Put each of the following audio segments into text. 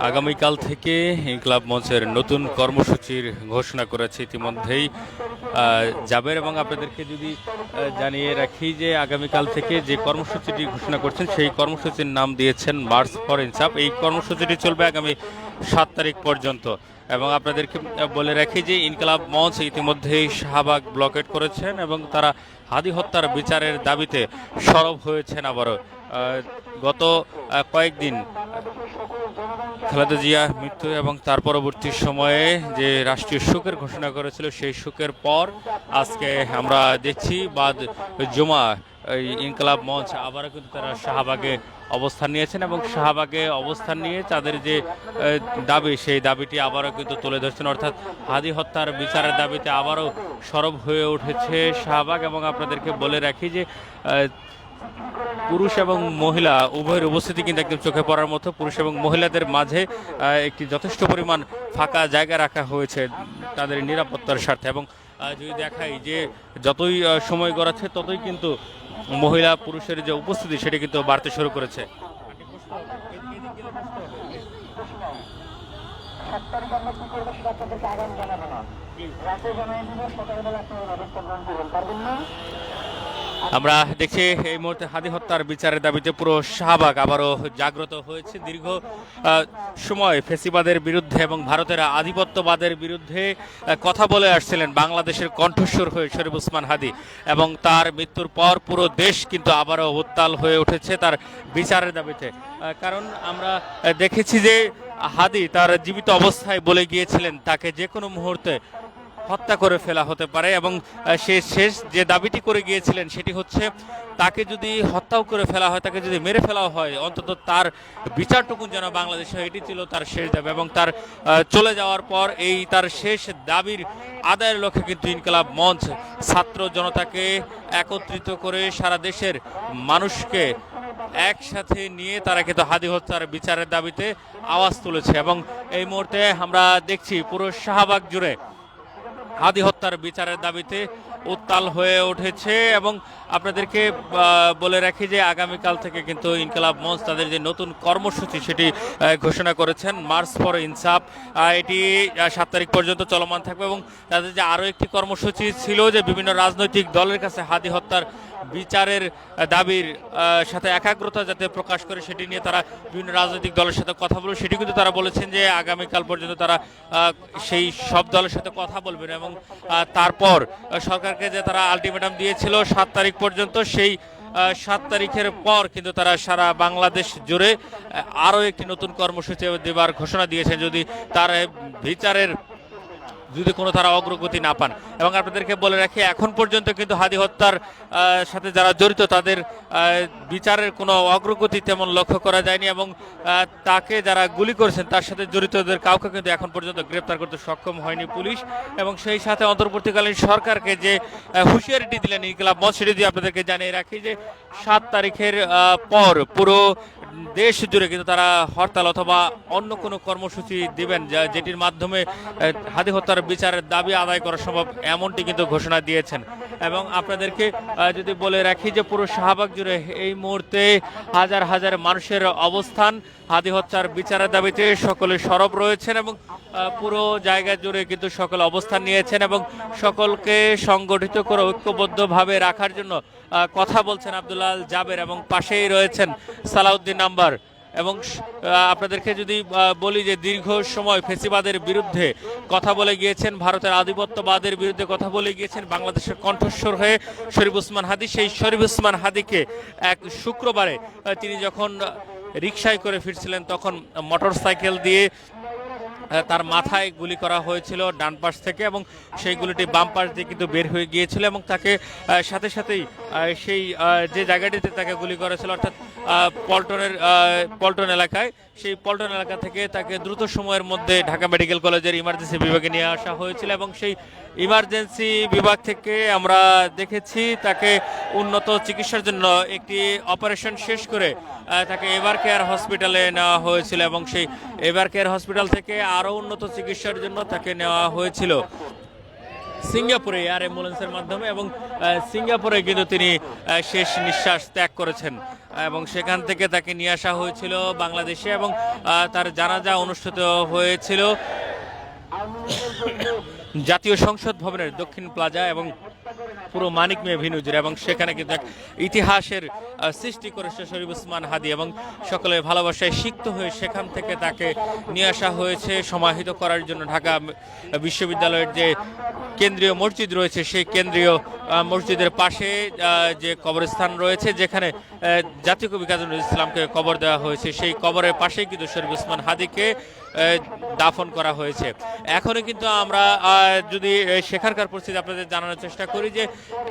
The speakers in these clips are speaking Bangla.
আগামীকাল থেকে ইনকিলাব মঞ্চের নতুন কর্মসূচির ঘোষণা করেছে ইতিমধ্যেই জাবের, এবং আপনাদেরকে যদি জানিয়ে রাখি যে আগামীকাল থেকে যে কর্মসূচিটি ঘোষণা করছেন সেই কর্মসূচির নাম দিয়েছেন মার্চ ফর ইনসাফ। এই কর্মসূচিটি চলবে আগামী 7 তারিখ পর্যন্ত। এবং আপনাদেরকে বলে রাখি যে ইনকিলাব মঞ্চ ইতিমধ্যেই শাহবাগ ব্লকেট করেছেন এবং তারা হাদি হত্যার বিচারের দাবিতে সরব হয়েছেন আবারও। গত কয়েকদিন খালেদা জিয়া মৃত্যু এবং তার পরবর্তী সময়ে যে রাষ্ট্রীয় শোকের ঘোষণা করেছিল সেই শোকের পর আজকে আমরা দেখছি বাদ জুমা এই ইনকিলাব মঞ্চ আবারও কিন্তু তারা শাহবাগে অবস্থান নিয়েছেন এবং শাহবাগে অবস্থান নিয়ে তাদের যে দাবি সেই দাবিটি আবারও কিন্তু তুলে ধরছেন, অর্থাৎ হাদি হত্যার বিচারের দাবিতে আবারও সরব হয়ে উঠেছে শাহবাগ। এবং আপনাদেরকে বলে রাখি যে পুরুষ এবং মহিলা উভয়ের উপস্থিতি কিন্তু একদম চোখে পড়ার মতো। পুরুষ এবং মহিলাদের মাঝে একটি যথেষ্ট পরিমাণ ফাঁকা জায়গা রাখা হয়েছে তাদের নিরাপত্তার স্বার্থে। এবং যদি দেখাই যে যতই সময় গড়াচ্ছে ততই কিন্তু মহিলা পুরুষের যে উপস্থিতি সেটি কিন্তু বাড়তে শুরু করেছে। আমরা দেখছি এই মুহূর্তে হাদি হত্যার বিচারের দাবিতে পুরো শাহবাগ আবারও জাগ্রত হয়েছে। দীর্ঘ সময় ফেসিবাদের বিরুদ্ধে এবং ভারতের আধিপত্যবাদের বিরুদ্ধে কথা বলে আসছিলেন বাংলাদেশের কণ্ঠস্বর হয়ে শরীফ ওসমান হাদি, এবং তার মৃত্যুর পর পুরো দেশ কিন্তু আবারও উত্তাল হয়ে উঠেছে তার বিচারের দাবিতে। কারণ আমরা দেখেছি যে হাদি তার জীবিত অবস্থায় বলে গিয়েছিলেন তাকে যে কোনো মুহূর্তে হত্যা করে ফেলা হতে পারে, এবং সে শেষ যে দাবিটি করে গিয়েছিলেন সেটি হচ্ছে তাকে যদি হত্যাও করে ফেলা হয়, তাকে যদি মেরে ফেলা হয়, অন্তত তার বিচারটুকু যেন বাংলাদেশে হয়, এটি ছিল তার শেষ দাবি। এবং তার চলে যাওয়ার পর এই তার শেষ দাবির আদায়ের লক্ষ্যে কিন্তু ইনকিলাব মঞ্চ ছাত্র জনতাকে একত্রিত করে সারা দেশের মানুষকে একসাথে নিয়ে তারা কিন্তু হাদি হত্যার বিচারের দাবিতে আওয়াজ তুলেছে। এবং এই মুহূর্তে আমরা দেখছি পুরো শাহবাগ জুড়ে হাদি হত্যার বিচারের দাবিতে উত্তাল হয়ে উঠেছে। এবং আপনাদেরকে বলে রাখি যে আগামীকাল থেকে কিন্তু ইনকিলাব মঞ্চ তাদের যে নতুন কর্মসূচি সেটি ঘোষণা করেছেন, মার্চ ফর ইনসাফ। এটি 7 তারিখ পর্যন্ত চলমান থাকবে। এবং তাদের যে আরও একটি কর্মসূচি ছিল যে বিভিন্ন রাজনৈতিক দলের কাছে হাদি হত্যার বিচারের দাবির সাথে একাগ্রতা যাতে প্রকাশ করে সেটি নিয়ে তারা বিভিন্ন রাজনৈতিক দলের সাথে কথা বলবে, সেটি কিন্তু তারা বলেছেন যে আগামীকাল পর্যন্ত তারা সেই সব দলের সাথে কথা বলবেন। এবং তারপর সরকারকে যে তারা আলটিমেটাম দিয়েছিল 7 তারিখ পর্যন্ত, সেই 7 তারিখের পর কিন্তু তারা সারা বাংলাদেশ জুড়ে আরও একটি নতুন কর্মসূচি দেবার ঘোষণা দিয়েছেন যদি তার বিচারের কোনো তারা অগ্রগতি না পান। এবং আপনাদেরকে বলে রাখি এখন পর্যন্ত কিন্তু হাদি হত্যার সাথে যারা জড়িত তাদের বিচারের কোনো অগ্রগতি তেমন লক্ষ্য করা যায়নি, এবং তাকে যারা গুলি করেছেন তার সাথে জড়িতদের কাউকে কিন্তু এখন পর্যন্ত গ্রেপ্তার করতে সক্ষম হয়নি পুলিশ। এবং সেই সাথে অন্তর্বর্তীকালীন সরকারকে যে হুঁশিয়ারিটি দিলেন ইনকিলাব মঞ্চ সেটি দিয়ে আপনাদেরকে জানিয়ে রাখি যে 7 তারিখের পর পুরো দেশ জুড়ে কিন্তু তারা হরতাল অথবা অন্য কোনো কর্মসূচি দিবেন যেটির মাধ্যমে হাদি হত্যার বিচারের দাবি আদায় করা সম্ভব, এমনটি কিন্তু ঘোষণা দিয়েছেন। এবং আপনাদেরকে যদি বলে রাখি যে পুরো শাহবাগ জুড়ে এই মুহূর্তে হাজার হাজার মানুষের অবস্থান হাদি হত্যার বিচারের দাবিতে সকলে সরব রয়েছেন, এবং পুরো জায়গা জুড়ে কিন্তু সকলে অবস্থান নিয়েছেন এবং সকলকে সংগঠিত করে ঐক্যবদ্ধভাবে রাখার জন্য কথা বলছেন আব্দুল্লাহ আল জাবের, এবং পাশেই রয়েছেন সালাউদ্দিন নাম্বার। এবং আপনাদেরকে যদি বলি যে দীর্ঘ সময় ফেসিবাদের বিরুদ্ধে কথা বলে গিয়েছেন, ভারতের আধিপত্যবাদের বিরুদ্ধে কথা বলে গিয়েছেন বাংলাদেশের কণ্ঠস্বর হয়ে শরীফ ওসমান হাদি। সেই শরীফ ওসমান হাদিকে এক শুক্রবারে তিনি যখন রিকশায় করে ফিরছিলেন তখন মোটর সাইকেল দিয়ে তার মাথায় গুলি করা হয়েছিল ডান পাশ থেকে, এবং সেই গুলিটি বাম পাশ দিয়ে কিন্তু বের হয়ে গিয়েছিল। এবং তাকে সাথে সাথেই সেই যে জায়গাটিতে তাকে গুলি করেছিল অর্থাৎ পল্টন এলাকায়, সেই পল্টন এলাকা থেকে তাকে দ্রুত সময়ের মধ্যে ঢাকা মেডিকেল কলেজের ইমার্জেন্সি বিভাগে নিয়ে আসা হয়েছিল। এবং সেই ইমার্জেন্সি বিভাগ থেকে আমরা দেখেছি তাকে উন্নত চিকিৎসার জন্য একটি অপারেশন শেষ করে তাকে এভার কেয়ার হসপিটালে নেওয়া হয়েছিল, এবং সেই এভার কেয়ার হসপিটাল থেকে আরও উন্নত চিকিৎসার জন্য তাকে নেওয়া হয়েছিল সিঙ্গাপুরে এয়ার অ্যাম্বুলেন্সের মাধ্যমে, এবং সিঙ্গাপুরে কিন্তু তিনি শেষ নিঃশ্বাস ত্যাগ করেছেন এবং সেখান থেকে তাকে নিয়ে আসা হয়েছিল বাংলাদেশে এবং তার জানাজা অনুষ্ঠিত হয়েছিল জাতীয় সংসদ ভবনের দক্ষিণ প্লাজা এবং পুরো মানিক মিয়া ভেন্যু জুড়ে, এবং সেখানে কিন্তু এক ইতিহাসের সৃষ্টি করেছে শরীফ ওসমান হাদী এবং সকলের ভালোবাসায় সিক্ত হয়ে সেখান থেকে তাকে নিয়ে আসা হয়েছে সমাহিত করার জন্য ঢাকা বিশ্ববিদ্যালয়ের যে কেন্দ্রীয় মসজিদ রয়েছে সেই কেন্দ্রীয় মসজিদের পাশে যে কবরস্থান রয়েছে যেখানে জাতীয় কবি কাজী নজরুল ইসলামকে কবর দেওয়া হয়েছে, সেই কবরের পাশেই কিন্তু শরীফ ওসমান হাদীকে দাফন করা হয়েছে। এখনো কিন্তু আমরা যদি সেখানকার পরিস্থিতি আপনাদের জানানোর চেষ্টা করি যে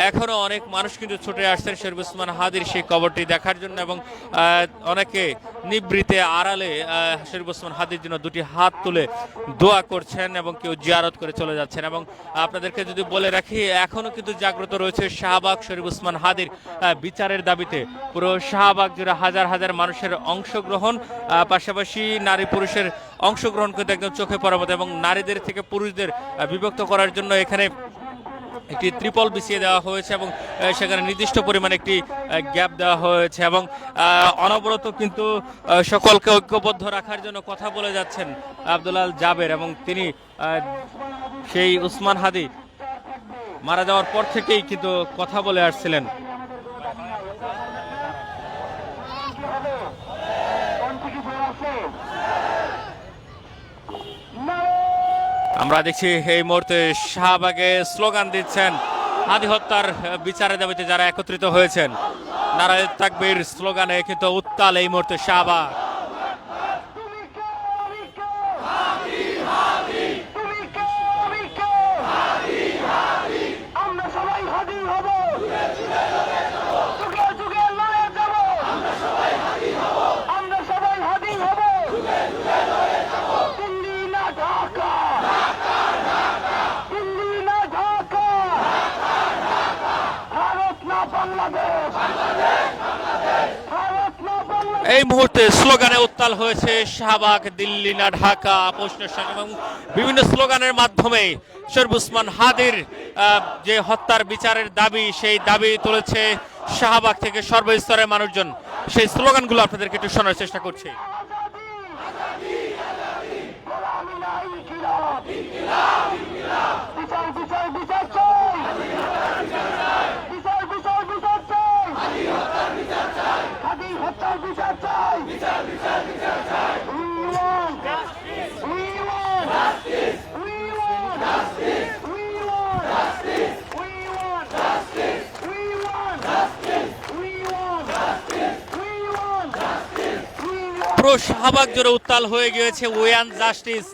এখনো অনেক মানুষ কিন্তু ছুটে আসছেন শরীফ ওসমান হাদীর সেই কবরটি দেখার জন্য এবং অনেকে নিবৃতে আড়ালে শরীফ ওসমান হাদীর জন্য দুটি হাত তুলে দোয়া করছেন এবং কেউ জিয়ারত করে চলে যাচ্ছেন। এবং আপনাদেরকে যদি বলে রাখি এখনো কিন্তু জাগ্রত রয়েছে শাহবাগ শরীফ ওসমান হাদীর বিচারের দাবিতে পুরো শাহবাগ জুড়ে হাজার হাজার মানুষের অংশগ্রহণ, পাশাপাশি নারী পুরুষের অংশগ্রহণ কিন্তু একদম চোখে পড়ার মতো, এবং নারীদের থেকে পুরুষদের বিভক্ত করার জন্য এখানে একটি ত্রিপল বিছিয়ে দেওয়া হয়েছে এবং সেখানে নির্দিষ্ট পরিমাণে একটি গ্যাপ দেওয়া হয়েছে এবং অনবরত কিন্তু সকলকে ঐক্যবদ্ধ রাখার জন্য কথা বলে যাচ্ছেন আব্দুল আল জাবের, এবং তিনি সেই ওসমান হাদী মারা যাওয়ার পর থেকেই কিন্তু কথা বলে আসছিলেন। আমরা দেখছি এই মুহূর্তে শাহবাগে স্লোগান দিচ্ছেন হাদী হত্যার বিচারের দাবিতে যারা একত্রিত হয়েছেন। নারায়ে তাকবীর স্লোগানে কিন্তু উত্তাল এই মুহূর্তে শাহবাগ। এই মুহূর্তে স্লোগানে উত্তাল হয়েছে শাহবাগ, দিল্লি না ঢাকা, প্রশ্নের এবং বিভিন্ন স্লোগানের মাধ্যমে শরীফ ওসমান হাদীর যে হত্যার বিচারের দাবি সেই দাবি তুলেছে শাহবাগ থেকে সর্বস্তরের মানুষজন। সেই স্লোগানগুলো আপনাদেরকে একটু শোনার চেষ্টা করছি। পুরো শাহবাগ জুড়ে উত্তাল হয়ে গিয়েছে উই ওয়ান্ট জাস্টিস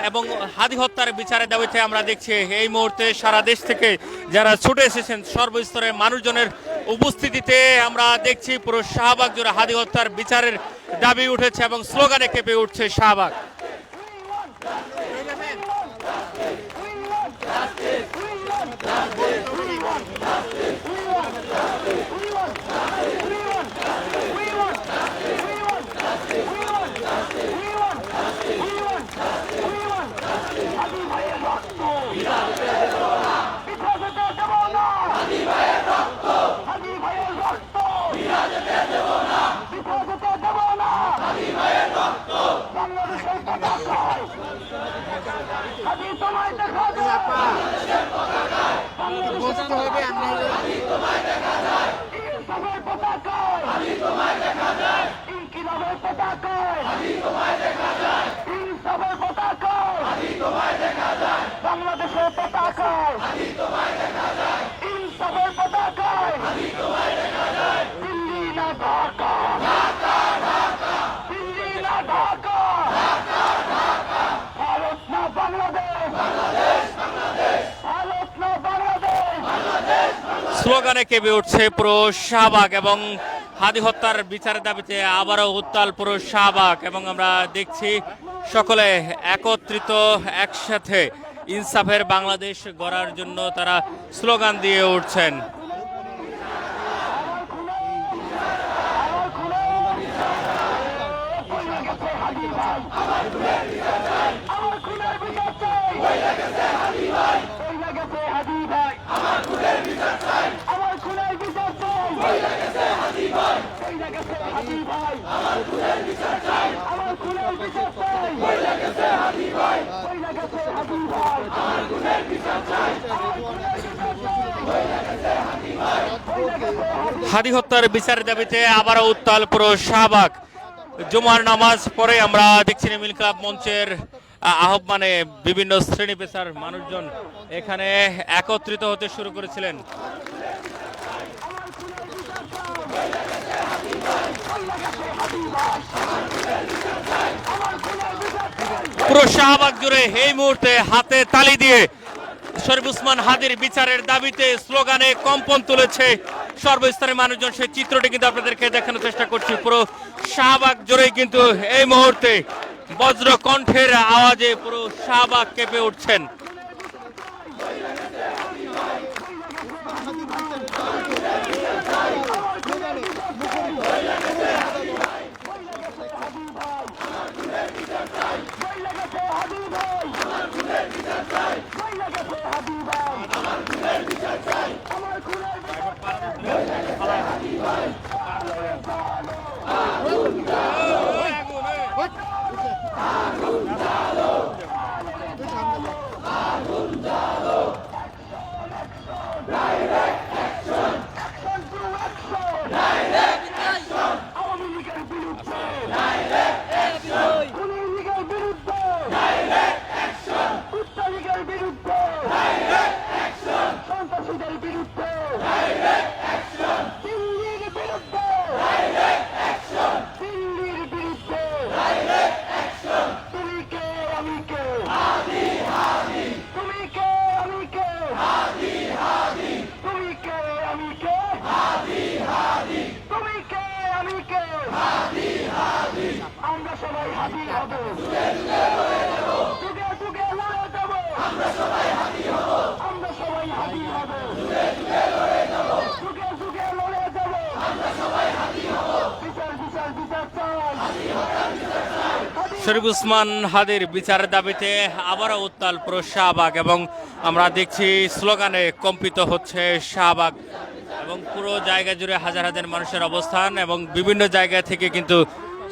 এবং হাদী হত্যার বিচারের দাবিতে আমরা দেখছি এই মুহূর্তে সারা দেশ থেকে যারা ছুটে এসেছেন সর্বস্তরের মানুষজনের উপস্থিতিতে আমরা দেখছি পুরো শাহবাগ জুড়ে হাদী হত্যার বিচারের দাবি উঠেছে এবং স্লোগানে কেঁপে উঠছে শাহবাগ। স্লোগানে কেঁপে উঠছে পুরো শাহবাগ এবং হাদী হত্যার বিচারের দাবিতে আবারও উত্তাল পুরো শাহবাগ, এবং আমরা দেখছি সকলে একত্রিত একসাথে ইনসাফের বাংলাদেশ গড়ার জন্য তারা স্লোগান দিয়ে উঠছেন। ভাই, আমার খুনের বিচার চাই, আমার খুনের বিচার চাই, কইরা গেছে হাদি ভাই, কইরা গেছে হাদি ভাই, আমার খুনের বিচার চাই, আমার খুনের বিচার চাই, কইরা গেছে হাদি ভাই, কইরা গেছে হাদি ভাই, আমার খুনের বিচার চাই, আমার খুনের বিচার চাই, কইরা গেছে হাদি ভাই, কইরা গেছে হাদি ভাই। হাদি হত্যার বিচারের দাবিতে আবারও উত্তাল পুরো শাহবাগ। জুমার নামাজ পরে আমরা দেখছি মিল ক্লাব মঞ্চের আহ্বানে বিভিন্ন শ্রেণী পেশার মানুষজন এখানে একত্রিত হতে শুরু করেছিলেন। পুরো শাহবাগ জুড়ে এই মুহূর্তে হাতে তালি দিয়ে শরীফ ওসমান হাদির বিচারের দাবিতে স্লোগানে কম্পন তুলেছে সর্বস্তরের মানুষজন। সেই চিত্রটি কিন্তু আপনাদেরকে দেখানোর চেষ্টা করছি। পুরো শাহবাগ জুড়েই কিন্তু এই মুহূর্তে বজ্র কণ্ঠের আওয়াজে পুরো শাহবাগ কেঁপে উঠছেন। আমরা সবাই হাদি হব, যুগে যুগে লড়ে যাব, আমরা সবাই হাদি হব, আমরা সবাই হাদি হব, যুগে যুগে লড়ে যাব, যুগে যুগে লড়ে যাব, আমরা সবাই হাদি হব, বিচার বিচার বিচার চাই, হাদি হত্যার বিচার চাই। শরীফ ওসমান হাদির বিচারের দাবিতে আবারও উত্তাল পুরো শাহবাগ এবং আমরা দেখছি স্লোগানে কম্পিত হচ্ছে শাহবাগ এবং পুরো জায়গা জুড়ে হাজার হাজার মানুষের অবস্থান এবং বিভিন্ন জায়গা থেকে কিন্তু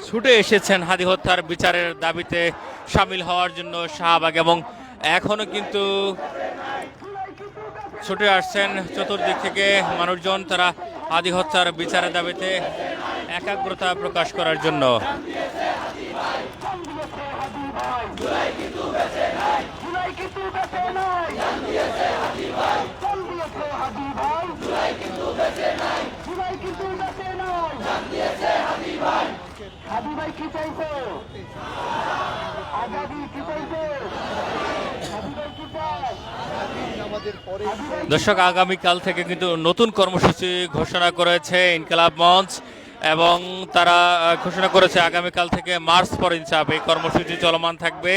ছুটে এসেছেন হাদি হত্যার বিচারের দাবিতে সামিল হওয়ার জন্য শাহবাগ এবং এখনো কিন্তু ছুটে আসছেন চতুর্দিক থেকে মানুষজন। তারা হাদি হত্যার বিচারের দাবিতে একাগ্রতা প্রকাশ করার জন্য। হাদি ভাই কি চাইছে? আজাদি কি চাইছে? হাদি ভাই কি চায়? দর্শক, আগামীকাল থেকে কিন্তু নতুন কর্মসূচি ঘোষণা করেছে ইনকিলাব মঞ্চ এবং তারা ঘোষণা করেছে আগামীকাল থেকে মার্চ ফর ইনসাফ এই কর্মসূচি চলমান থাকবে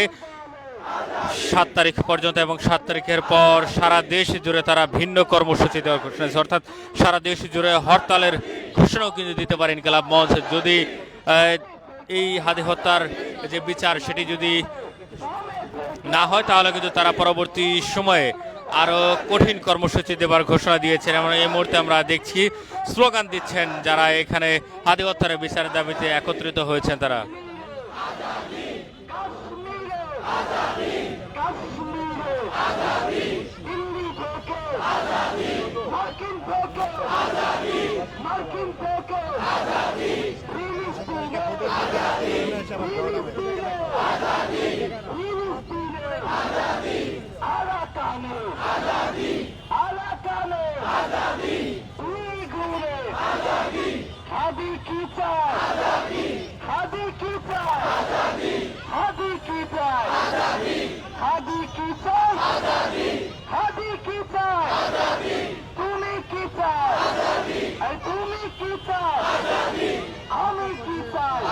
7 তারিখ পর্যন্ত এবং 7 তারিখের পর সারা দেশ জুড়ে তারা ভিন্ন কর্মসূচি দেওয়ার ঘোষণা দিয়েছে। অর্থাৎ সারা দেশ জুড়ে হরতালের ঘোষণাও কিন্তু দিতে পারে ইনকিলাব মঞ্চ যদি এই হাদি হত্যার যে বিচার সেটি যদি না হয় তাহলে কিন্তু তারা পরবর্তী সময়ে আরো কঠিন কর্মসূচি দেবার ঘোষণা দিয়েছেন। এবং এই মুহূর্তে আমরা দেখছি স্লোগান দিচ্ছেন যারা এখানে হাদি হত্যার বিচারের দাবিতে একত্রিত হয়েছেন তারা। হাদি কি চায়? হাদি কি চায়? হাদি কি চায়? হাদি কি চায়? হাদি কি চায়? তুমি কি চায়? তুমি কি চায়? আমি কি চাই?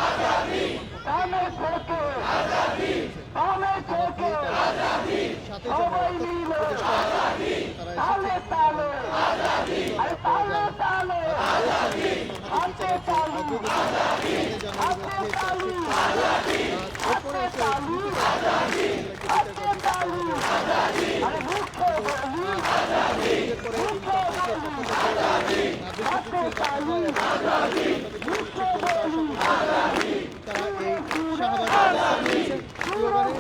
কানে থেকে কানে থেকে সবাই মিলে তালে তালে তালে তালে হাতে তালু হাতে তালু হাতে তালু হাতে তালু আরে মুখে বলি তারা এই শাহবাগে অবস্থান নিয়েছে। স্লোগানে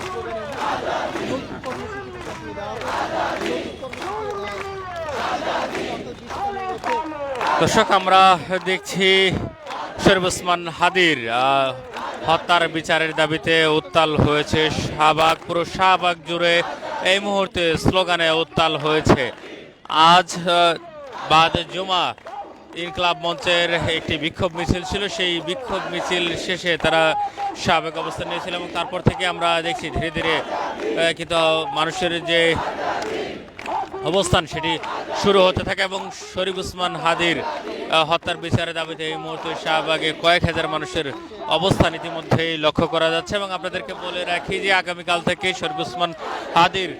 নতুন কর্মসূচি চাপিয়ে দেওয়া হবে। দর্শক, আমরা দেখছি শরীফ ওসমান হাদির হত্যার বিচারের দাবিতে উত্তাল হয়েছে শাহবাগ। পুরো শাহবাগ জুড়ে এই মুহূর্তে স্লোগানে উত্তাল হয়েছে। আজ বাদ জুমা ইনকলাব মঞ্চের একটি বিক্ষোভ মিছিল ছিল। সেই বিক্ষোভ মিছিল শেষে তারা শাহবাগ অবস্থান নিয়েছিল এবং তারপর থেকে আমরা দেখছি ধীরে ধীরে কিন্তু মানুষের যে অবস্থান সেটি শুরু হতে থাকে এবং শরীফ ওসমান হাদির হত্যার বিচারের দাবিতে এই মুহূর্তে শাহবাগে কয়েক হাজার মানুষের অবস্থান ইতিমধ্যেই লক্ষ্য করা যাচ্ছে। এবং আপনাদেরকে বলে রাখি যে আগামীকাল থেকে শরীফ ওসমান হাদির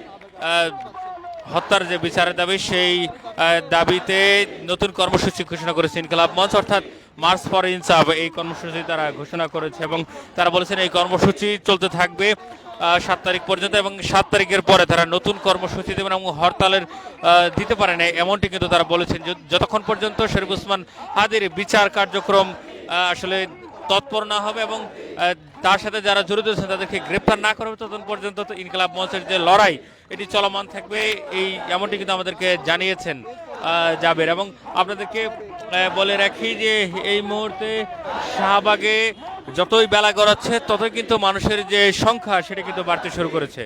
হত্যার যে বিচারের দাবি সেই দাবিতে নতুন কর্মসূচি ঘোষণা করেছে ইনকলাব মঞ্চ, অর্থাৎ মার্চ ফর ইনসাফ। এই কর্মসূচি তারা ঘোষণা করেছে এবং তারা বলেছেন এই কর্মসূচি চলতে থাকবে 7 তারিখ পর্যন্ত এবং 7 তারিখের পরে তারা নতুন কর্মসূচি দেবেন এবং হরতালের দিতে পারে না এমনটি কিন্তু তারা বলেছেন। যতক্ষণ পর্যন্ত শরীফ ওসমান হাদির বিচার কার্যক্রম আসলে তৎপর না হবে এবং তার সাথে যারা জড়িত আছেন তাদেরকে গ্রেপ্তার না করা হবে ততক্ষণ পর্যন্ত ইনকলাব মঞ্চের যে লড়াই এটি চলমান থাকবে, এই এমনটি কিন্তু আমাদেরকে জানিয়েছেন জাবের। এবং আপনাদেরকে বলে রাখি যে এই মুহূর্তে শাহবাগে যতই বেলা গড়াচ্ছে ততই কিন্তু মানুষের যে সংখ্যা সেটা কিন্তু বাড়তে শুরু করেছে।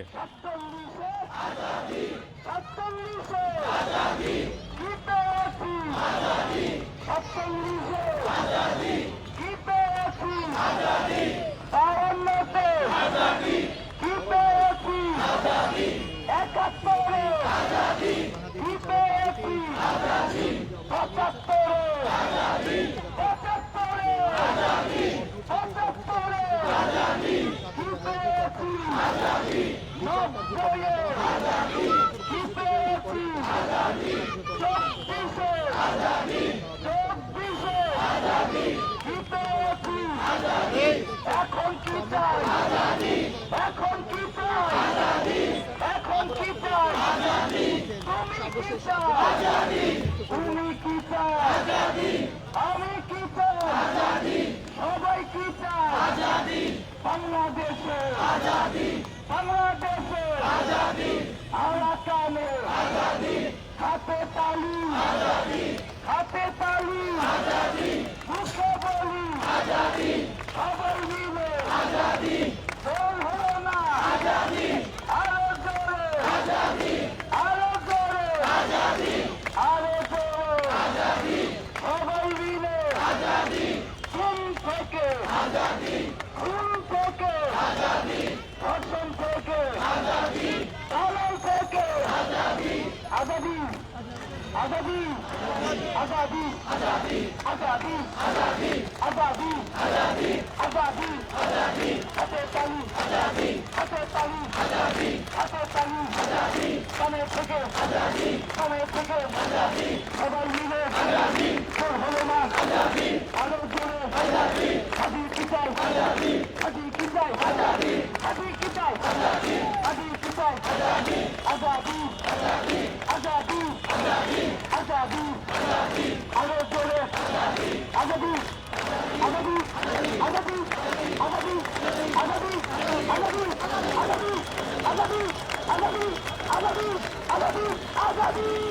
এখন কি চাই? এখন কি চাই? এখন কি চাই? তুমি কি চাই? তুমি কি চাই? আমি কি চাই? সবাই কি চাই? বাংলাদেশে বাংলাদেশে আরাকানে হাতে তালি হাতে তালি মুখে বলি সবাই মিলে জোর হলো না আরো জোরে আরো জোরে আরো জোরে সবাই মিলে ঘুম থেকে ধর্ষণ থেকে দালাল থেকে আজাদি আজাদি আজাদি আজাদি আজাদি আজাদি আজাদি আজাদি আজাদি হাতে তালি আজাদি হাতে তালি আজাদি হাতে তালি আজাদি কানে থেকে আজাদি কানে থেকে আজাদি সবাই মিলে আজাদি তোর হলো না আজাদি আলো জোরে আজাদি হাদি কি চাই আজাদি হাদি কি চাই আজাদি হাদি কি চাই আজাদি হাদি কি চাই আজাদি আজাদি আজাদি আজাদি আজাদি আজাদি আজাদি আলো জোরে আজাদি আজাদি আজাদি আজাদি আজাদি আজাদি আজাদি আজাদি আজাদি আজাদি আজাদি আজাদি আজাদি আজাদি